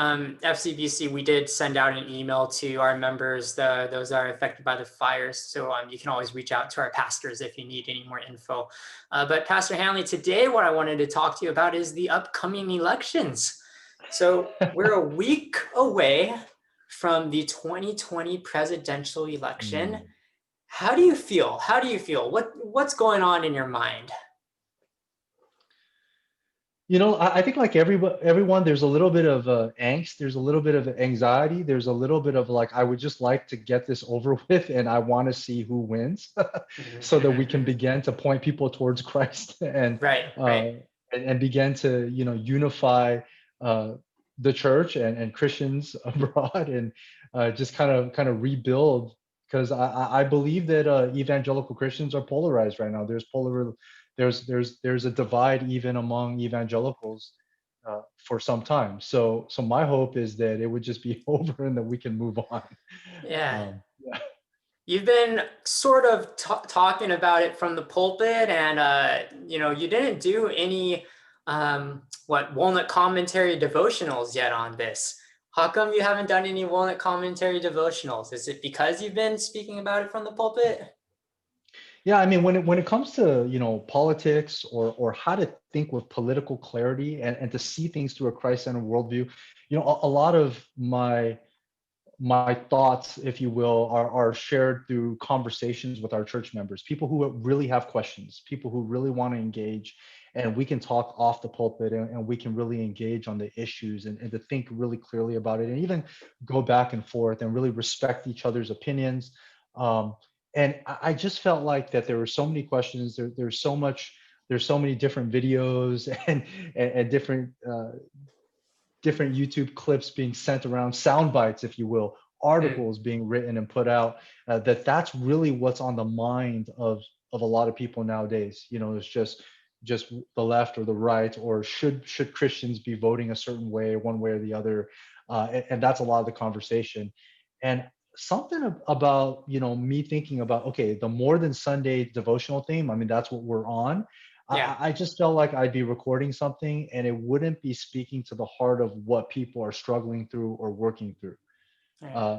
FCBC, we did send out an email to our members, those that are affected by the fires. So you can always reach out to our pastors if you need any more info. But Pastor Hanley, today what I wanted to talk to you about is the upcoming elections. So we're a week away from the 2020 presidential election. How do you feel? What's going on in your mind? I think like everyone, there's a little bit of angst, there's a little bit of anxiety, there's a little bit of like, I would just like to get this over with, and I want to see who wins, so that we can begin to point people towards Christ and Right. and begin to unify the church and Christians abroad, and just kind of rebuild, because I believe that evangelical Christians are polarized right now. There's a divide even among evangelicals for some time. So my hope is that it would just be over and that we can move on. Yeah. Yeah. You've been sort of talking about it from the pulpit, and you didn't do any Walnut Commentary devotionals yet on this. How come you haven't done any Walnut Commentary devotionals? Is it because you've been speaking about it from the pulpit? Yeah, I mean, when it comes to politics, or how to think with political clarity, and to see things through a Christ-centered worldview, a lot of my thoughts, if you will, are shared through conversations with our church members, people who really have questions, people who really want to engage, and we can talk off the pulpit, and we can really engage on the issues, and to think really clearly about it, and even go back and forth and really respect each other's opinions. And I just felt like that there were so many questions, there's so many different videos and different YouTube clips being sent around, sound bites, if you will, articles being written and put out, that's really what's on the mind of a lot of people nowadays. It's just the left or the right, or should Christians be voting a certain way, one way or the other, and that's a lot of the conversation. And something about me thinking about, okay, the More Than Sunday devotional theme, I mean, that's what we're on. Yeah. I just felt like I'd be recording something and it wouldn't be speaking to the heart of what people are struggling through or working through.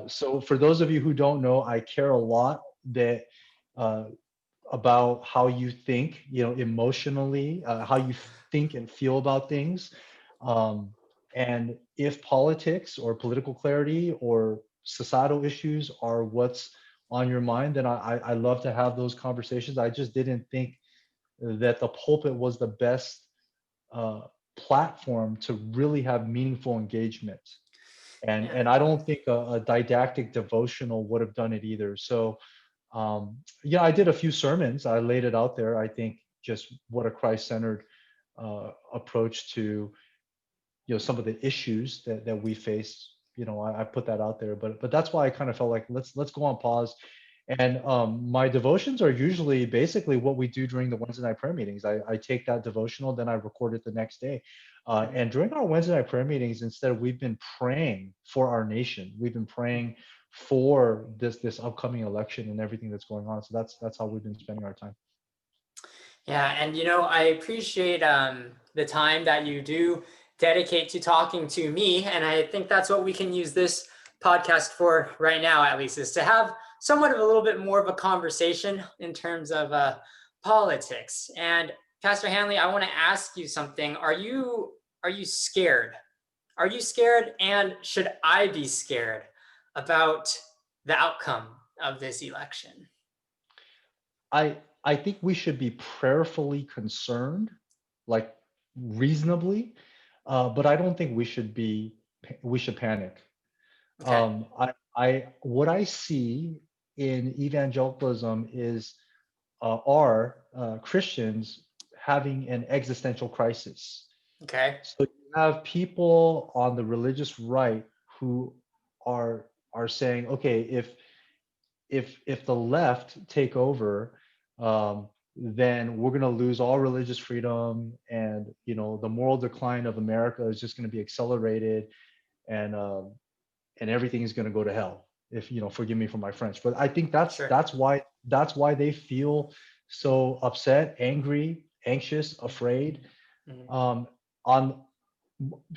So for those of you who don't know, I care a lot that about how you think, emotionally, how you think and feel about things. And if politics or political clarity or societal issues are what's on your mind, then I love to have those conversations. I just didn't think that the pulpit was the best platform to really have meaningful engagement. And I don't think a didactic devotional would have done it either. So yeah, I did a few sermons. I laid it out there. I think just what a Christ-centered approach to some of the issues that we face. I put that out there, but that's why I kind of felt like let's go on pause. And my devotions are usually basically what we do during the Wednesday night prayer meetings. I take that devotional, then I record it the next day. And during our Wednesday night prayer meetings, instead, we've been praying for our nation. We've been praying for this upcoming election and everything that's going on. So that's how we've been spending our time. Yeah, and I appreciate the time that you do dedicate to talking to me, and I think that's what we can use this podcast for right now, at least, is to have somewhat of a little bit more of a conversation in terms of politics. And Pastor Hanley, I want to ask you something. Are you scared? Are you scared, and should I be scared about the outcome of this election? I think we should be prayerfully concerned, like reasonably, but I don't think we should panic. Okay. What I see in evangelicalism is are Christians having an existential crisis. Okay. So you have people on the religious right who are saying, okay, if the left take over, then we're going to lose all religious freedom, and the moral decline of America is just going to be accelerated, and everything is going to go to hell. If forgive me for my French, but I think Sure. that's why they feel so upset, angry, anxious, afraid. On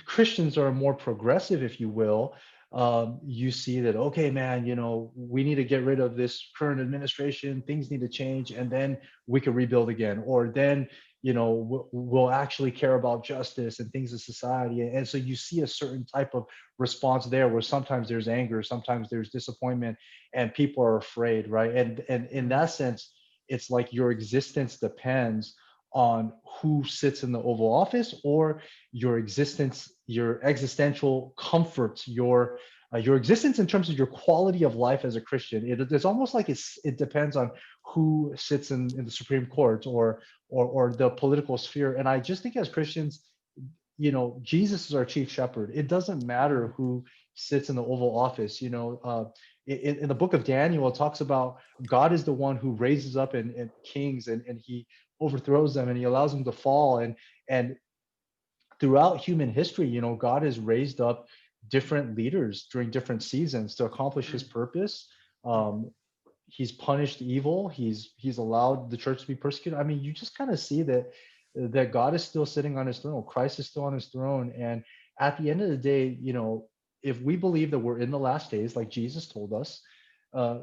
Christians are more progressive, if you will, you see that, okay, man, we need to get rid of this current administration, things need to change, and then we can rebuild again. Or then, we'll actually care about justice and things in society. And so you see a certain type of response there where sometimes there's anger, sometimes there's disappointment, and people are afraid, right? And in that sense, it's like your existence depends on who sits in the Oval Office, or your existence, your existential comfort, your existence in terms of your quality of life as a Christian. It's almost like it depends on who sits in the Supreme Court, or the political sphere. And I just think as Christians, Jesus is our chief shepherd. It doesn't matter who sits in the Oval Office. In the book of Daniel, it talks about God is the one who raises up and kings, and he overthrows them, and he allows them to fall. And throughout human history, God has raised up different leaders during different seasons to accomplish his purpose. Um, he's punished evil. He's allowed the church to be persecuted. I mean, you just kind of see that God is still sitting on his throne. Christ is still on his throne. And at the end of the day, if we believe that we're in the last days, like Jesus told us,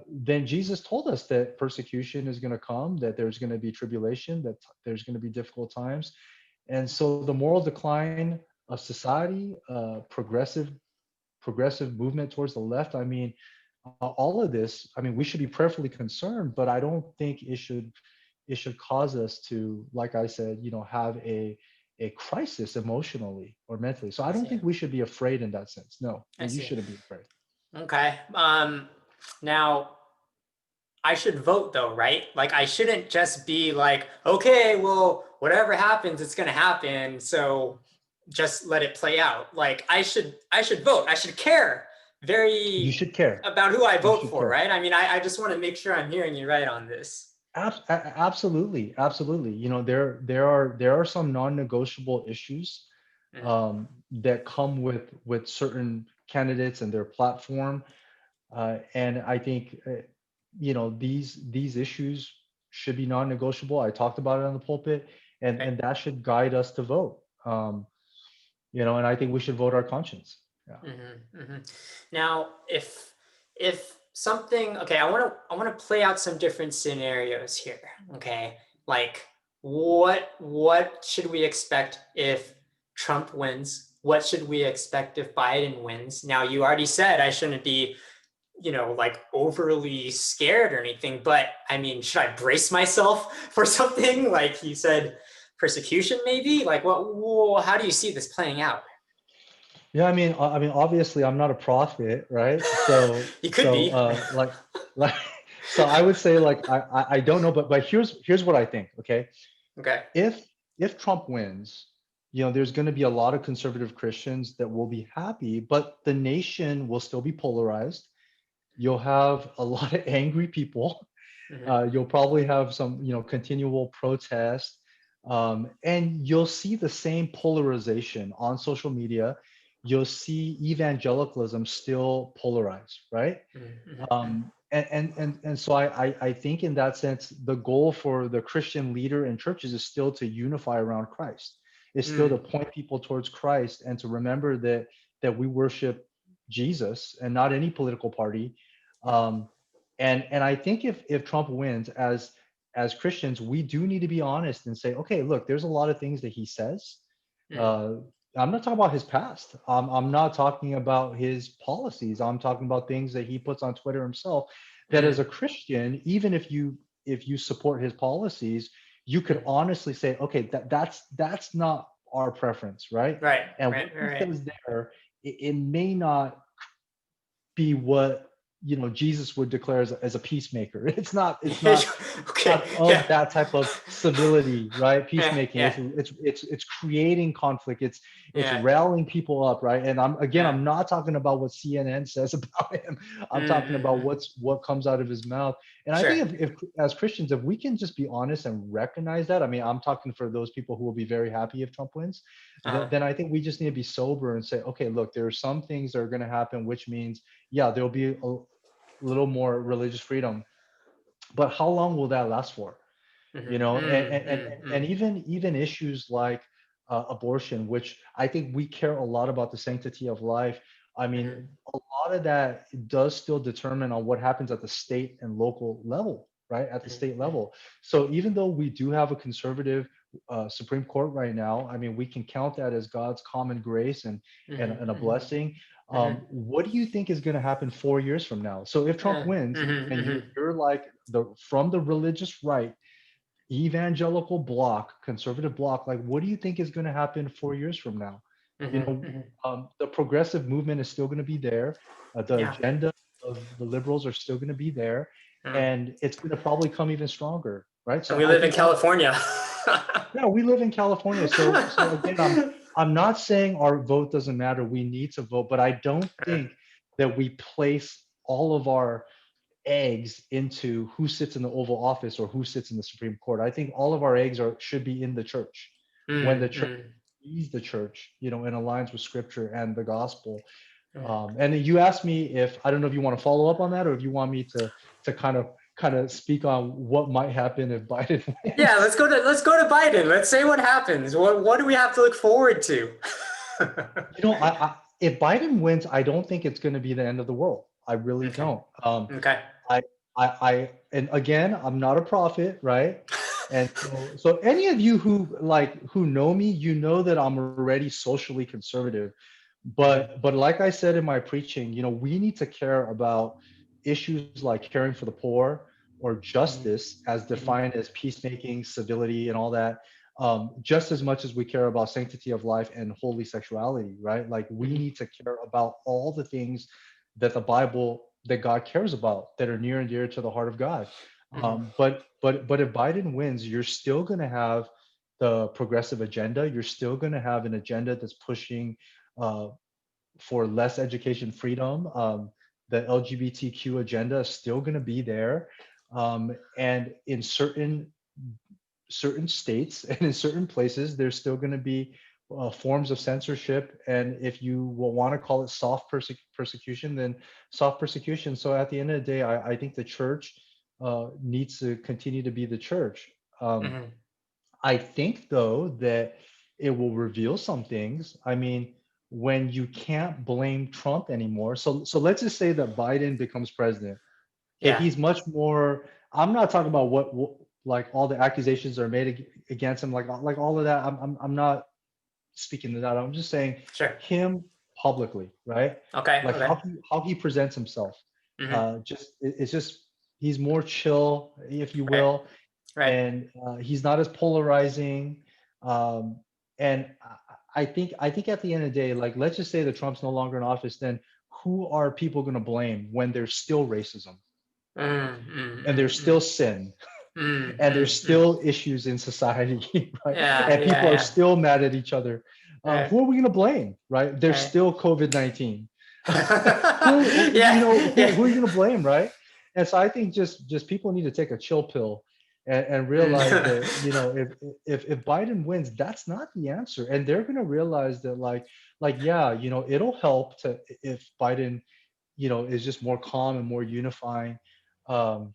then Jesus told us that persecution is going to come, that there's going to be tribulation, that there's going to be difficult times. And so the moral decline of society, progressive movement towards the left. I mean, all of this. I mean, we should be prayerfully concerned, but I don't think it should cause us to, like I said, have a crisis emotionally or mentally. So I I don't see. think we should be afraid in that sense. No, I you see. shouldn't be afraid. Okay. Now I should vote though, right? Like I shouldn't just be like, okay, well, whatever happens, it's gonna happen. So just let it play out. Like I should vote. I should care You very should care. about who I You vote should for, care. right? I mean, I just want to make sure I'm hearing you right on this. Absolutely, absolutely. There are some non-negotiable issues Mhm. that come with certain candidates and their platform. And I think these issues should be non-negotiable. I talked about it on the pulpit, and Okay. and that should guide us to vote. And I think we should vote our conscience. Yeah. Now, if something, okay, I want to play out some different scenarios here. Okay, like what should we expect if Trump wins? What should we expect if Biden wins? Now, you already said I shouldn't be, like overly scared or anything, but I mean, should I brace myself for something? Like you said, persecution maybe? Like how do you see this playing out? Yeah, I mean, obviously, I'm not a prophet, right? So, You could so, be. like, so I would say, like, I don't know, but here's what I think. Okay, Okay. if Trump wins, there's going to be a lot of conservative Christians that will be happy, but the nation will still be polarized. You'll have a lot of angry people. Hmm. You'll probably have some, continual protest, and you'll see the same polarization on social media. You'll see evangelicalism still polarized, right? Hmm. And so I think in that sense, the goal for the Christian leader in churches is still to unify around Christ. Is still to Mm. point people towards Christ, and to remember that we worship Jesus and not any political party. Um, and I think if Trump wins, as Christians, we do need to be honest and say, okay, look, there's a lot of things that he says. Mm. Uh, I'm not talking about his past. I'm not talking about his policies. I'm talking about things that he puts on Twitter himself. That as Mm. a Christian, even if you support his policies, you could Mm. honestly say, okay, that's not our preference, right? Right, And right, what he right, says there, it may not be what Jesus would declare as a peacemaker. It's right. not Okay. not Yeah. of that type of civility, right? Yeah. Peacemaking. Yeah. It's creating conflict. It's Yeah. railing people up, right? And Yeah. I'm not talking about what CNN says about him. I'm talking about Mm-hmm. what comes out of his mouth. And I Sure. think if as Christians, if we can just be honest and recognize that, I mean, I'm talking for those people who will be very happy if Trump wins. Uh-huh. Then I think we just need to be sober and say, okay, look, there are some things that are going to happen, which means, yeah, there'll be a little more religious freedom, but how long will that last for? Mm-hmm. And Mm, and and, mm, and mm. even issues like abortion, which I think we care a lot about the sanctity of life. I mean, a lot of that does still determine on what happens at the state and local level, right? At the state level. So even though we do have a conservative Supreme Court right now, I mean, we can count that as God's common grace and a blessing. What do you think is going to happen 4 years from now? So if Trump wins and you're like from the religious right, evangelical bloc, conservative bloc, like what do you think is going to happen 4 years from now? You know, the progressive movement is still going to be there. The Yeah. agenda of the liberals are still going to be there, and it's going to probably come even stronger, right? And So we I live in think that, California. yeah, we live in California. So again, I'm not saying our vote doesn't matter. We need to vote, but I don't think that we place all of our eggs into who sits in the Oval Office or who sits in the Supreme Court. I think all of our eggs should be in the church. When the church is the church, you know, and aligns with Scripture and the gospel. And you asked me if I don't know if you want to follow up on that or if you want me to kind of speak on what might happen if Biden wins. Yeah, let's go to Biden. Let's say what happens. What do we have to look forward to? You know, if Biden wins, I don't think it's going to be the end of the world. I really don't. Okay. And again, I'm not a prophet, right? And so any of you who know me, you know that I'm already socially conservative. But like I said in my preaching, you know, we need to care about issues like caring for the poor or justice as defined as peacemaking, civility, and all that, just as much as we care about sanctity of life and holy sexuality, right? Like we need to care about all the things that the Bible, that God cares about, that are near and dear to the heart of God. But if Biden wins, you're still going to have the progressive agenda. You're still going to have an agenda that's pushing for less education freedom. The LGBTQ agenda is still going to be there, and in certain states and in certain places, there's still going to be forms of censorship. And if you will want to call it soft persecution, then soft persecution. So at the end of the day, I think the church needs to continue to be the church. I think though that it will reveal some things. I mean, when you can't blame Trump anymore. So let's just say that Biden becomes president. If Yeah. he's much more, I'm not talking about what like all the accusations are made against him, like all of that. I'm not speaking to that. I'm just saying Sure. him publicly, right? Okay. Like Okay. how he presents himself. It's just he's more chill, if you Right. will, Right. and he's not as polarizing. And I think at the end of the day, like let's just say that Trump's no longer in office, then who are people going to blame when there's still racism and there's still sin and there's still issues in society, right? Yeah. And people are Yeah. still mad at each other. Yeah. Who are we going to blame, right? There's Right. still COVID-19. Yeah. Who are you Yeah. going to blame, right? And so I think just people need to take a chill pill and realize that, you know, if Biden wins, that's not the answer, and they're going to realize that yeah, you know, it'll help to if Biden, you know, is just more calm and more unifying. And,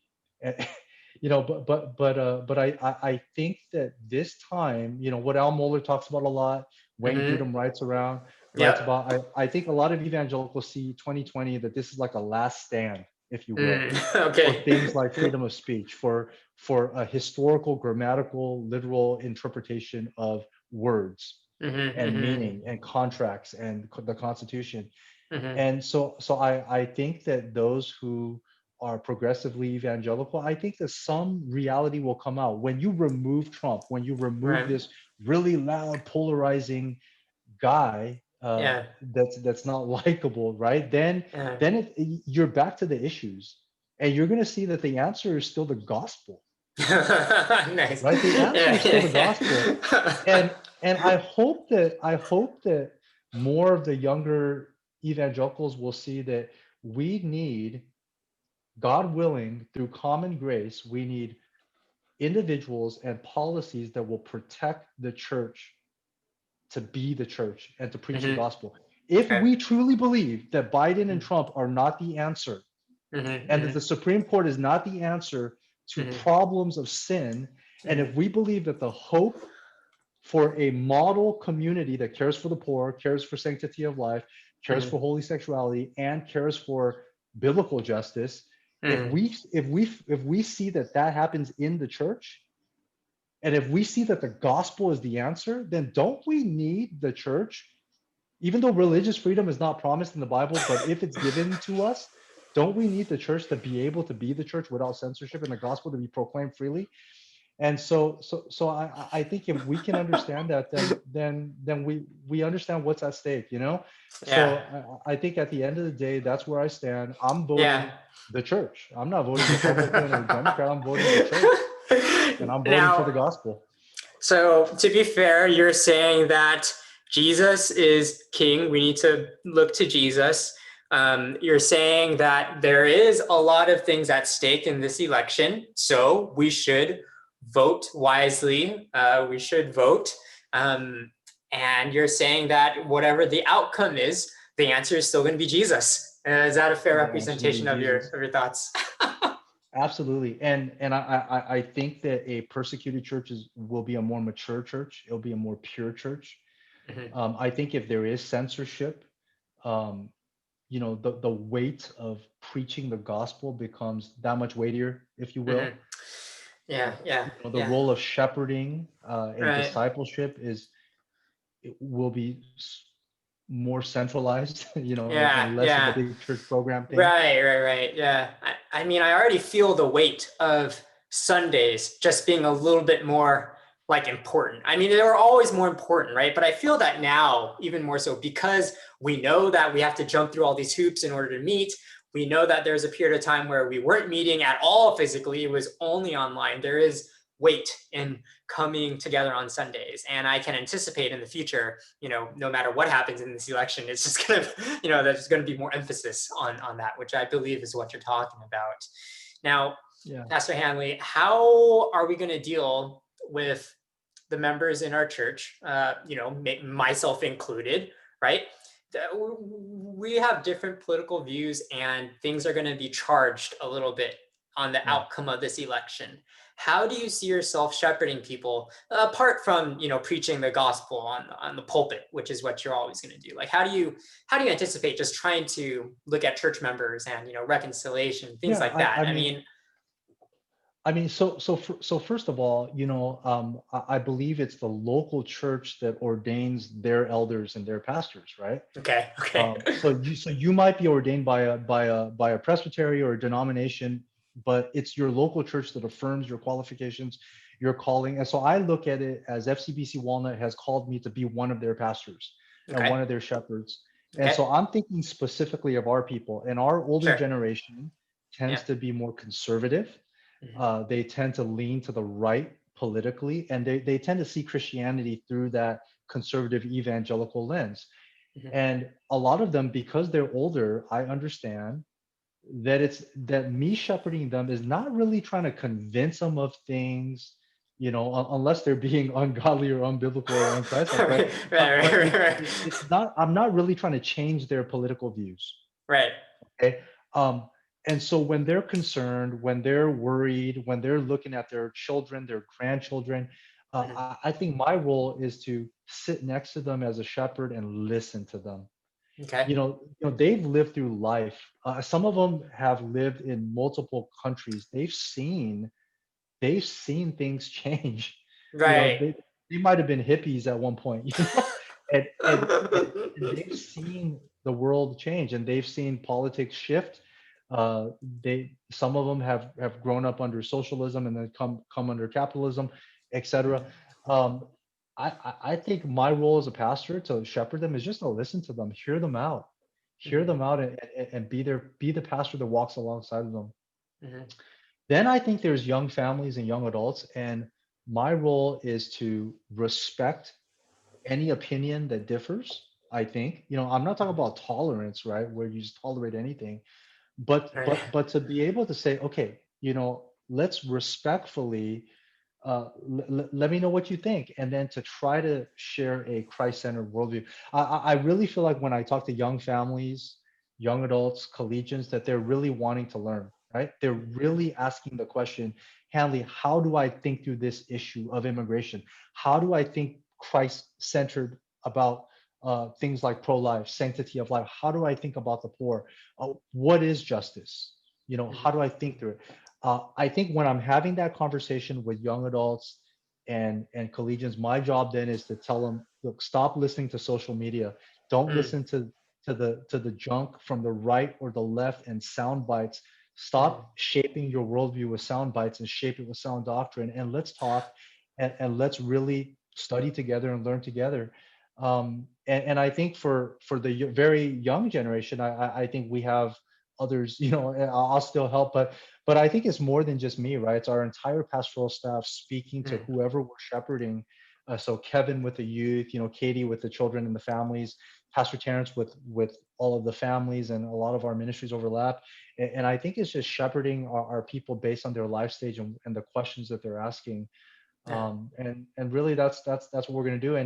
you know, but I think that this time, you know, what Al Mohler talks about a lot, Wayne Grudem writes Yep. about. I think a lot of evangelicals see 2020 that this is like a last stand, if you will, for Okay. things like freedom of speech, for a historical, grammatical, literal interpretation of words and meaning and contracts and the Constitution. And so I think that those who are progressively evangelical, I think that some reality will come out when you remove Trump, when you remove Right. this really loud, polarizing guy Yeah. that's not likable, right? Then Yeah. you're back to the issues, and you're going to see that the answer is still the gospel, Nice. right? The answer Yeah. is still the Yeah. gospel, Yeah. and I hope that more of the younger evangelicals will see that we need, God willing, through common grace, we need individuals and policies that will protect the church to be the church and to preach the gospel. If Right. we truly believe that Biden and Trump are not the answer, and that the Supreme Court is not the answer to problems of sin, and if we believe that the hope for a model community that cares for the poor, cares for sanctity of life, cares Mhm. for holy sexuality, and cares for biblical justice, Mhm. if we see that that happens in the church, and if we see that the gospel is the answer, then don't we need the church, even though religious freedom is not promised in the Bible, but if it's given to us, don't we need the church to be able to be the church without censorship and the gospel to be proclaimed freely? And so I think if we can understand that, then we understand what's at stake, you know. Yeah. So I think at the end of the day, that's where I stand. I'm Yeah. voting the church. I'm not voting Republican or Democrat. I'm voting the church, and I'm voting for the Now, gospel. so to be fair, you're saying that Jesus is king. We need to look to Jesus. You're saying that there is a lot of things at stake in this election, so we should vote wisely. We should vote. Um, and you're saying that whatever the outcome is, the answer is still going to be Jesus. Is that a fair The answer will be representation of Jesus. your thoughts? Absolutely. And I think that a persecuted church will be a more mature church. It'll be a more pure church. Mhm, I think if there is censorship, um, the weight of preaching the gospel becomes that much weightier, if you will. mhm. Yeah, yeah, The yeah. role of shepherding and Right. discipleship it will be more centralized, Yeah, and less of a yeah. big church program thing. Right, right, right. Yeah. I mean, I already feel the weight of Sundays just being a little bit more like important. I mean, they were always more important, right? But I feel that now even more so because we know that we have to jump through all these hoops in order to meet. We know that there's a period of time where we weren't meeting at all physically, it was only online. There is weight in coming together on Sundays. And I can anticipate in the future, no matter what happens in this election, it's just going to, there's going to be more emphasis on that, which I believe is what you're talking about. Now, Yeah. Pastor Hanley, how are we going to deal with the members in our church, myself included, right? We have different political views and things are going to be charged a little bit on the Yeah. outcome of this election. How do you see yourself shepherding people apart from preaching the gospel on the pulpit, which is what you're always going to do? Like how do you anticipate just trying to look at church members and reconciliation, things Yeah. like that? I I mean, mean, so first of all, I believe it's the local church that ordains their elders and their pastors, right? okay. So you might be ordained by a presbytery or a denomination, but it's your local church that affirms your qualifications, your calling. And so I look at it as FCBC Walnut has called me to be one of their pastors and Okay. one of their shepherds. And Okay. so I'm thinking specifically of our people, and our older Sure. generation Yeah. tends to be more conservative. Mhm. They tend to lean to the right politically, and they tend to see Christianity through that conservative evangelical lens. Mhm. And a lot of them, because they're older, I understand that it's that me shepherding them is not really trying to convince them of things, unless they're being ungodly or unbiblical or unchristlike, right? right, But right, right, right. it's not. I'm not really trying to change their political views. Right. Okay. Um, and so when they're concerned, when they're worried, when they're looking at their children, their grandchildren, Mhm. I think my role is to sit next to them as a shepherd and listen to them. Okay. They've lived through life. Some of them have lived in multiple countries. They've seen things change. You know, Right. they might have been hippies at one point, and they've seen the world change and they've seen politics shift. Some of them have grown up under socialism and then come under capitalism, etc. Mhm. Um, I think my role as a pastor to shepherd them is just to listen to them, hear Mhm. them out, and be the pastor that walks alongside of them. Mhm. Then I think there's young families and young adults, and my role is to respect any opinion that differs. I think, I'm not talking Mhm. about tolerance, right, where you just tolerate anything, but Right. to be able to say, okay, let's respectfully let me know what you think, and then to try to share a Christ-centered worldview. I really feel like when I talk to young families, young adults, collegians, that they're really wanting to learn, right? They're really asking the question, Hanley, how do I think through this issue of immigration? How do I think Christ-centered about things like pro-life, sanctity of life. How do I think about the poor? What is justice? How do I think through it? I think when I'm having that conversation with young adults and collegians, my job then is to tell them, look, stop listening to social media. Don't Mm, listen to the junk from the right or the left and sound bites. mm, Stop shaping your worldview with sound bites and shape it with sound doctrine. And let's talk and let's really study together and learn together. And I think for the very young generation, I think we have others. I'll still help, but I think it's more than just me, right? It's our entire pastoral staff speaking to mm. whoever we're shepherding. So Kevin with the youth, Katie with the children and the families, Pastor Terrence with all of the families, and a lot of our ministries overlap. And I think it's just shepherding our people based on their life stage and the questions that they're asking. Yeah. And really that's what we're going to do.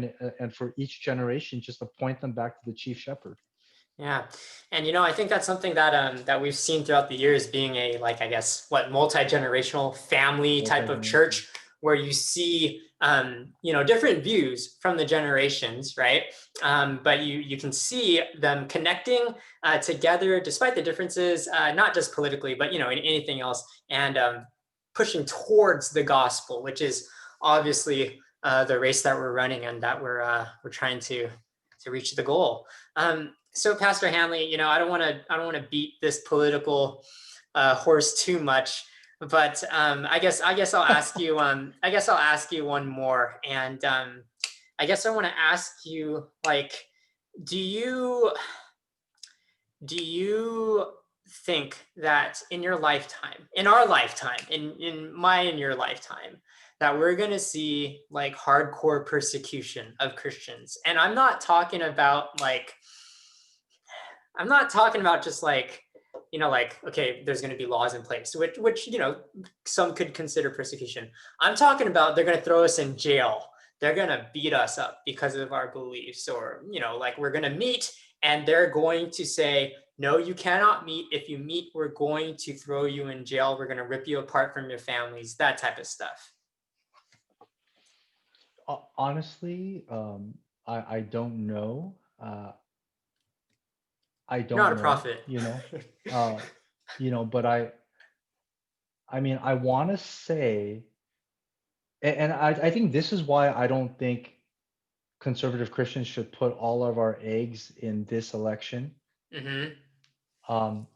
And for each generation, just to point them back to the chief shepherd. Yeah. And I think that's something that we've seen throughout the years, being a, like, I guess, what, multi-generational family type of Multi-generation. church, where you see different views from the generations, right? But you can see them connecting together despite the differences, not just politically, but in anything else, and pushing towards the gospel, which is obviously the race that we're running, and that we're trying to reach the goal. So, Pastor Hanley, I don't want to beat this political horse too much, but I guess I'll ask you. I guess I'll ask you one more, and I guess I want to ask you, like, do you do you think that in your lifetime, in our lifetime, in my and your lifetime, that we're going to see, like, hardcore persecution of Christians? And I'm not talking about just like, okay, there's going to be laws in place, which some could consider persecution. I'm talking about they're going to throw us in jail. They're going to beat us up because of our beliefs, or, like, we're going to meet and they're going to say, no, you cannot meet. If you meet, we're going to throw you in jail. We're going to rip you apart from your families, that type of stuff. Honestly, I don't know. I You're not don't a know, prophet. uh, but I mean, I want to say, and I think this is why I don't think conservative Christians should put all of our eggs in this election. Hmm. Um,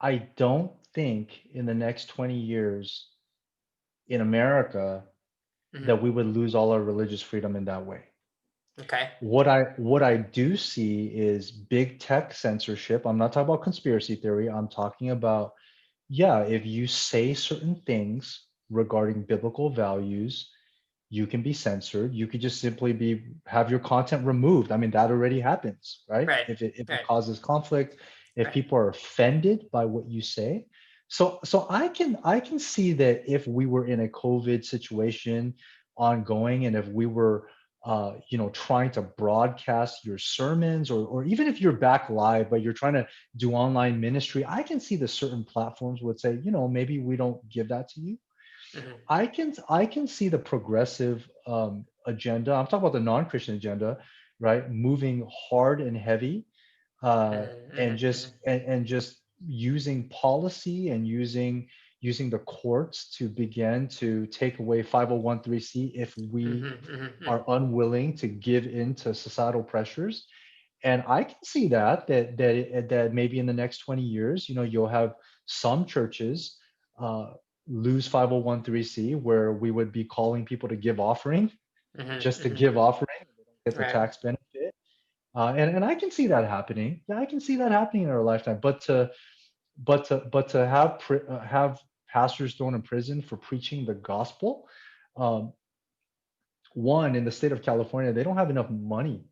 I don't think in the next 20 years in America Hmm. that we would lose all our religious freedom in that way. Okay. What I do see is big tech censorship. I'm not talking about conspiracy theory. I'm talking about, yeah, if you say certain things regarding biblical values, you can be censored. You could just simply have your content removed. I mean, that already happens, right? Right. If it Right. causes conflict, if Right. people are offended by what you say. So I can see that if we were in a COVID situation ongoing, and if we were trying to broadcast your sermons, or even if you're back live but you're trying to do online ministry, I can see that certain platforms would say, maybe we don't give that to you. Hmm. I can see the progressive agenda. I'm talking about the non-Christian agenda, right? Moving hard and heavy, and Hmm. just using policy and using the courts to begin to take away 501(c) if we Hmm. Hmm. are Hmm. unwilling to give in to societal pressures. And I can see that maybe in the next 20 years, you'll have some churches uh, lose 501(c), where we would be calling people to give offering, Hmm. just to Hmm. give offering, and they don't get the Right. tax benefit. And I can see that happening. Yeah, I can see that happening in our lifetime. But to have pastors thrown in prison for preaching the gospel, um, one, in the state of California, they don't have enough money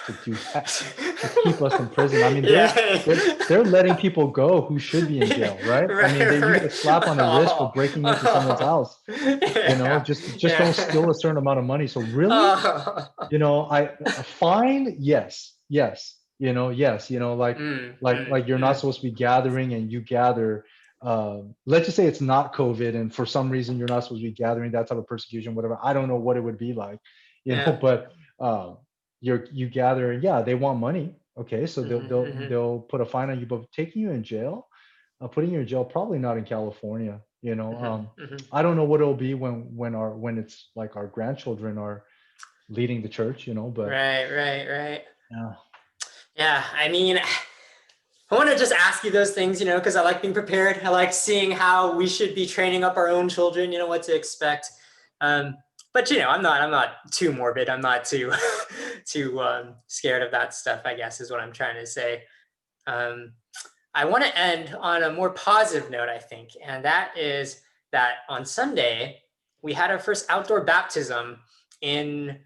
to do that, to keep us in prison. I mean, they're Yeah. they're they're letting people go who should be in jail, right? I Right. mean, you get Right. a slap on the wrist for Oh, breaking into someone's oh. house. Yeah. Just don't Yeah. steal a certain amount of money. So really, Oh. I a fine, yes, yes, yes, like you're not Mm. supposed to be gathering, and you gather. Let's just say it's not COVID, and for some reason you're not supposed to be gathering, that type of persecution, whatever. I don't know what it would be like, Yeah. but um, you gather, yeah, they want money. Okay, so Hmm. they'll put a fine on you, but taking you in jail, putting you in jail, probably not in California. Hmm. Hmm. I don't know what it'll be when it's like our grandchildren are leading the church, but Right, right, right. yeah. Yeah, I mean, I want to just ask you those things, because I like being prepared. I like seeing how we should be training up our own children, what to expect. Um, but I'm not too morbid. I'm not too too scared of that stuff, I guess, is what I'm trying to say. Um, I want to end on a more positive note, I think, and that is that on Sunday we had our first outdoor baptism in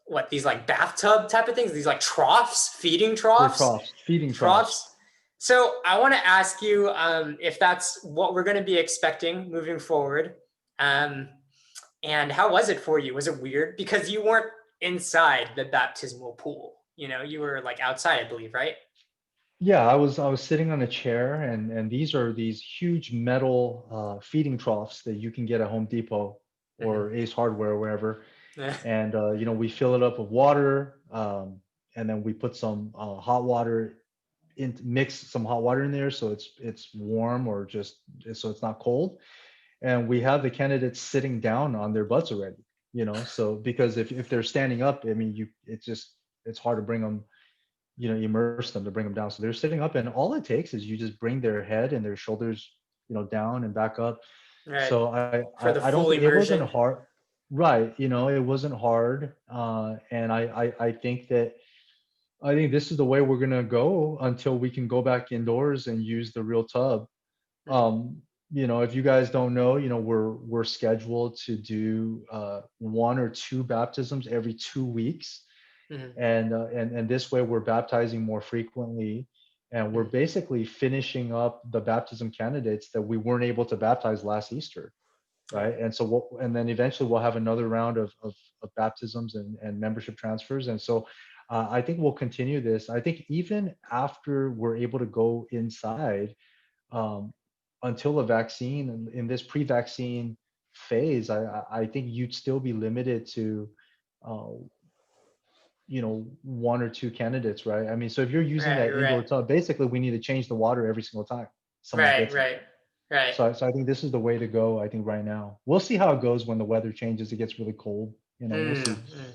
what, these like bathtub type of things, these like troughs, feeding They're troughs, troughs, feeding troughs. troughs. So I want to ask you if that's what we're going to be expecting moving forward. Um, and how was it for you? Was it weird? Because you weren't inside the baptismal pool. You were like outside, I believe, right? Yeah, I was sitting on a chair, and these huge metal feeding troughs that you can get at Home Depot Mm-hmm. or Ace Hardware or wherever. Yeah. And we fill it up with water, and then we put some hot water in, mix some hot water in there so it's warm, or just so it's not cold. And we have the candidates sitting down on their butts already. So because if they're standing up, I mean, it's hard to bring them, immerse them, to bring them down. So they're sitting up, and all it takes is you just bring their head and their shoulders, down and back up. Right. So I For the I, I don't full think it wasn't immersion. hard, right? It wasn't hard, and I think this is the way we're gonna go until we can go back indoors and use the real tub. Mhm. If you guys don't know, we're scheduled to do one or two baptisms every 2 weeks, Mhm. and this way we're baptizing more frequently, and we're Mhm. basically finishing up the baptism candidates that we weren't able to baptize last Easter, Right. right? And then eventually we'll have another round of baptisms and membership transfers. And so I think we'll continue this. I think even after we're able to go inside, um, until a vaccine, in this pre-vaccine phase, I think you'd still be limited to uh, one or two candidates, right? I mean, so if you're using Right. that indoor Right. tub, basically we need to change the water every single time someone Right. gets in Right. there. Right. So I think this is the way to go. I think right now we'll see how it goes when the weather changes. It gets really cold. We'll Mm. see. Mm.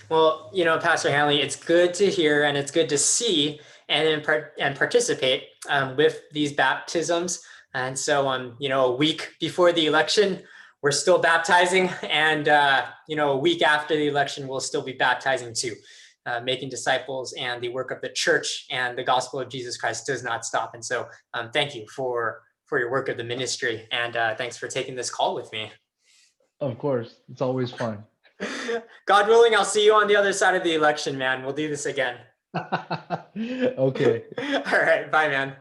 Well, Pastor Hanley, it's good to hear and it's good to see and participate with these baptisms. And so, a week before the election, we're still baptizing, and a week after the election, we'll still be baptizing too, making disciples, and the work of the church and the gospel of Jesus Christ does not stop. And so, thank you for your work of the ministry, and thanks for taking this call with me. Of course, it's always fun. God willing, I'll see you on the other side of the election, man. We'll do this again. Okay. All right. Bye, man.